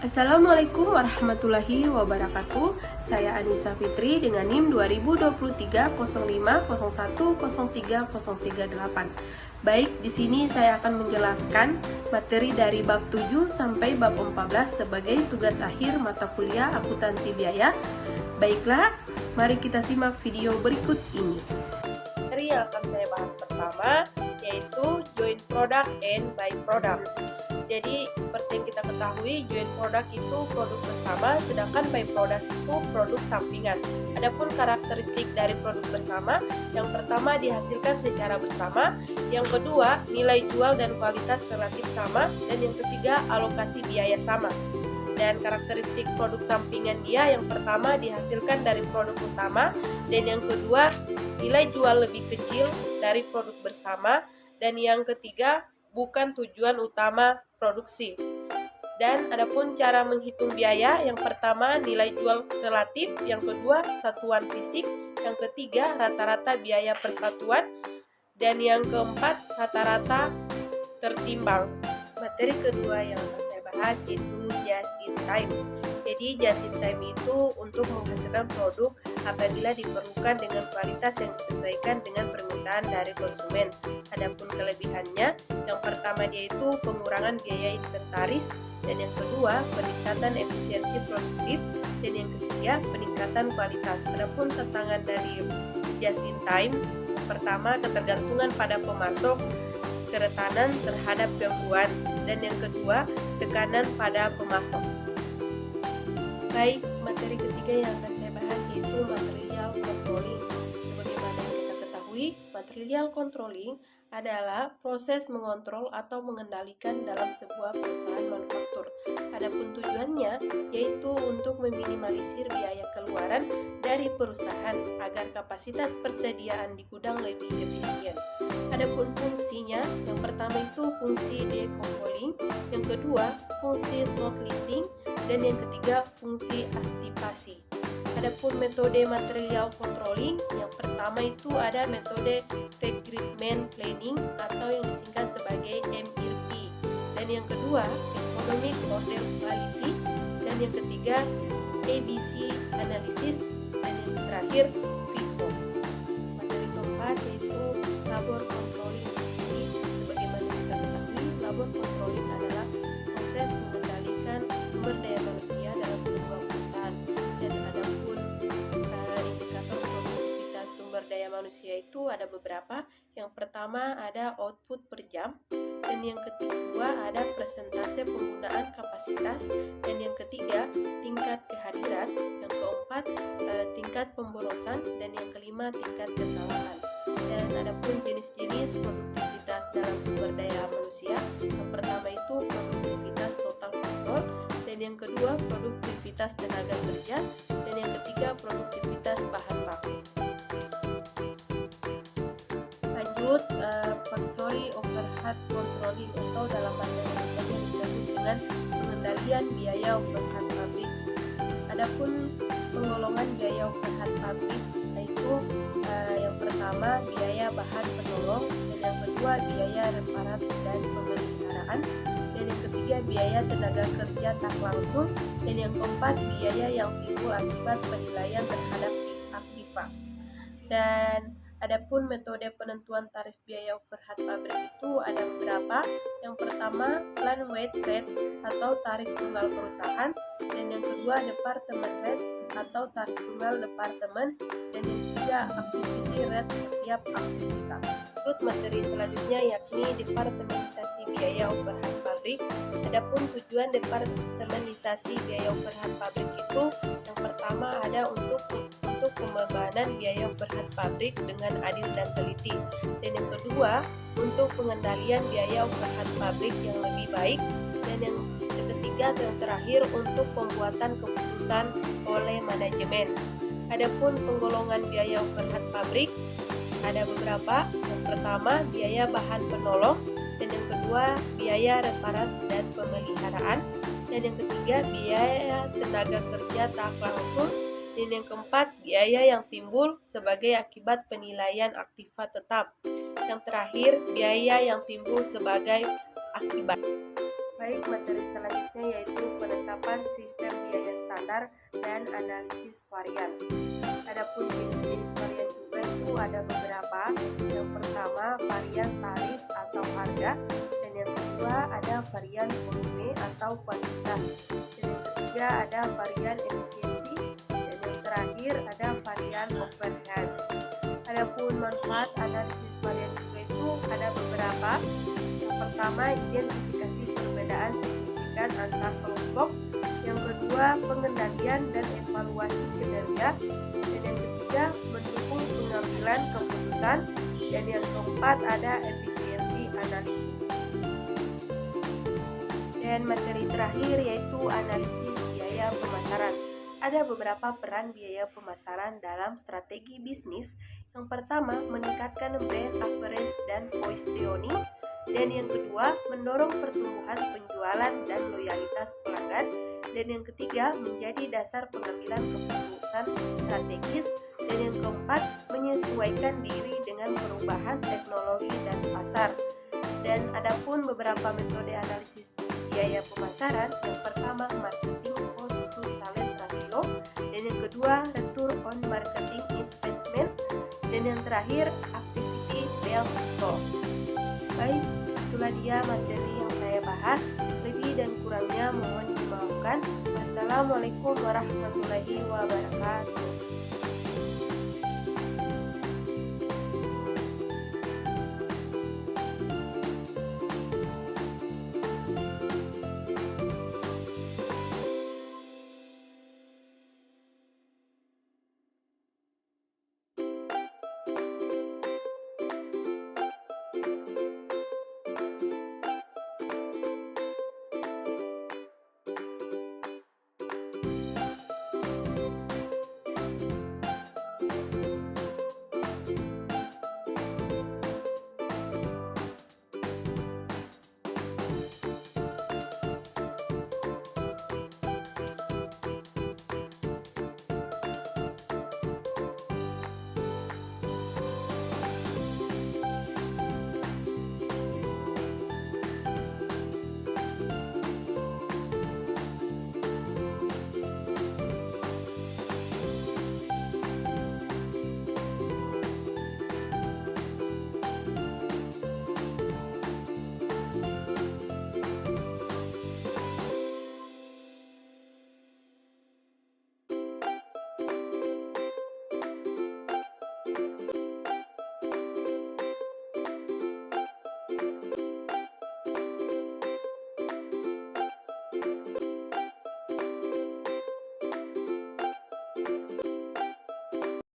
Assalamualaikum warahmatullahi wabarakatuh. Saya Anissa Fitri dengan NIM 2023 0501030338. Baik, di sini saya akan menjelaskan materi dari bab 7 sampai bab 14 sebagai tugas akhir mata kuliah akuntansi biaya. Baiklah, mari kita simak video berikut ini. Materi yang akan saya bahas pertama yaitu joint product and by product. Jadi seperti yang kita ketahui, joint product itu produk bersama, sedangkan by product itu produk sampingan. Adapun karakteristik dari produk bersama, yang pertama dihasilkan secara bersama, yang kedua nilai jual dan kualitas relatif sama, dan yang ketiga alokasi biaya sama. Dan karakteristik produk sampingan dia, yang pertama dihasilkan dari produk utama, dan yang kedua nilai jual lebih kecil dari produk bersama, dan yang ketiga bukan tujuan utama produksi. Dan adapun cara menghitung biaya, yang pertama nilai jual relatif, yang kedua satuan fisik, yang ketiga rata-rata biaya per satuan, dan yang keempat rata-rata tertimbang. Materi kedua yang akan saya bahas itu just in time. Jadi just in time itu untuk menghasilkan produk apabila diperlukan dengan kualitas yang disesuaikan dengan permintaan dari konsumen. Adapun kelebihannya, yang pertama yaitu pengurangan biaya inventaris, dan yang kedua peningkatan efisiensi produktif, dan yang ketiga peningkatan kualitas. Adapun tantangan dari just in time, yang pertama ketergantungan pada pemasok, kerentanan terhadap gangguan, dan yang kedua tekanan pada pemasok. Baik, materi ketiga yang akan saya bahas yaitu material controlling. Sebagaimana yang kita ketahui, material controlling adalah proses mengontrol atau mengendalikan dalam sebuah perusahaan manufaktur. Adapun tujuannya yaitu untuk meminimalisir biaya keluaran dari perusahaan agar kapasitas persediaan di gudang lebih efisien. Adapun fungsinya, yang pertama itu fungsi decoupling, yang kedua fungsi short leasing, dan yang ketiga fungsi astipasi. Adapun metode material controlling, yang pertama itu ada metode recruitment planning atau yang disingkat sebagai MRP, dan yang kedua economic order quality, dan yang ketiga ABC analysis, dan yang terakhir FIFO. Materi keempat yaitu labor controlling. Jadi sebagaimana kita ketahui, labor controlling adalah proses mengendalikan sumber daya manusia dalam sebuah perusahaan. Dan adapun indikator produktivitas sumber daya manusia itu ada beberapa. Yang pertama ada output per jam, dan yang kedua ada persentase penggunaan kapasitas, dan yang ketiga tingkat kehadiran, yang keempat tingkat pemborosan, dan yang kelima tingkat kesalahan. Dan adapun jenis-jenis produktivitas dalam sumber daya manusia, yang pertama itu produktivitas total faktor, dan yang kedua produktivitas tenaga kerja, dan yang ketiga produktivitas bahan baku. Lanjut, factory overhead controlling atau dalam bahasa Indonesia disebut dengan pengendalian biaya overhead pabrik. Adapun penggolongan biaya overhead pabrik yaitu yang pertama biaya bahan penolong, dan yang kedua biaya reparasi dan pemeliharaan, dan yang ketiga biaya tenaga kerja tak langsung, dan yang keempat biaya yang timbul akibat penilaian terhadap aktiva. Dan adapun metode penentuan tarif biaya overhead pabrik itu ada beberapa. Yang pertama plan weight rate atau tarif tunggal perusahaan, dan yang kedua department rate atau tarif tunggal departemen, dan yang ketiga activity rate setiap aktivitas. Terus materi selanjutnya yakni departementalisasi biaya overhead pabrik. Adapun tujuan departementalisasi biaya overhead pabrik itu yang pertama ada untuk pembebanan biaya overhead pabrik dengan adil dan teliti, dan yang kedua untuk pengendalian biaya overhead pabrik yang lebih baik, dan yang ketiga dan terakhir untuk pembuatan keputusan oleh manajemen. Adapun penggolongan biaya overhead pabrik ada beberapa. Yang pertama biaya bahan penolong, dan yang kedua biaya reparasi dan pemeliharaan, dan yang ketiga biaya tenaga kerja tak langsung, dan yang keempat biaya yang timbul sebagai akibat penilaian aktiva tetap. Yang terakhir biaya yang timbul sebagai akibat. Baik, materi selanjutnya yaitu penetapan penerapan sistem biaya standar dan analisis varian. Adapun jenis-jenis varian juga itu ada beberapa. Yang pertama varian tarif atau harga, dan yang kedua ada varian volume atau kuantitas, dan yang ketiga ada varian efisiensi, dan yang terakhir ada varian overhead. Adapun manfaat analisis varian juga itu ada beberapa. Yang pertama, identifikasi perbedaan signifikan antar kelompok. Yang kedua, pengendalian dan evaluasi kinerja. Dan yang ketiga, mendukung pengambilan keputusan. Dan yang keempat ada efisiensi analisis. Dan materi terakhir yaitu analisis biaya pemasaran. Ada beberapa peran biaya pemasaran dalam strategi bisnis. Yang pertama, meningkatkan brand awareness dan positioning. Dan yang kedua, mendorong pertumbuhan penjualan dan loyalitas pelanggan. Dan yang ketiga, menjadi dasar pengambilan keputusan strategis. Dan yang keempat, menyesuaikan diri dengan perubahan teknologi dan pasar. Dan adapun beberapa metode analisis biaya pemasaran. Yang pertama, marketing cost to sales ratio. Dan yang kedua, return on marketing investment. Dan yang terakhir, activity based cost. Baik, itulah dia materi yang saya bahas. Lebih dan kurangnya mohon dimaafkan. Wassalamualaikum warahmatullahi wabarakatuh.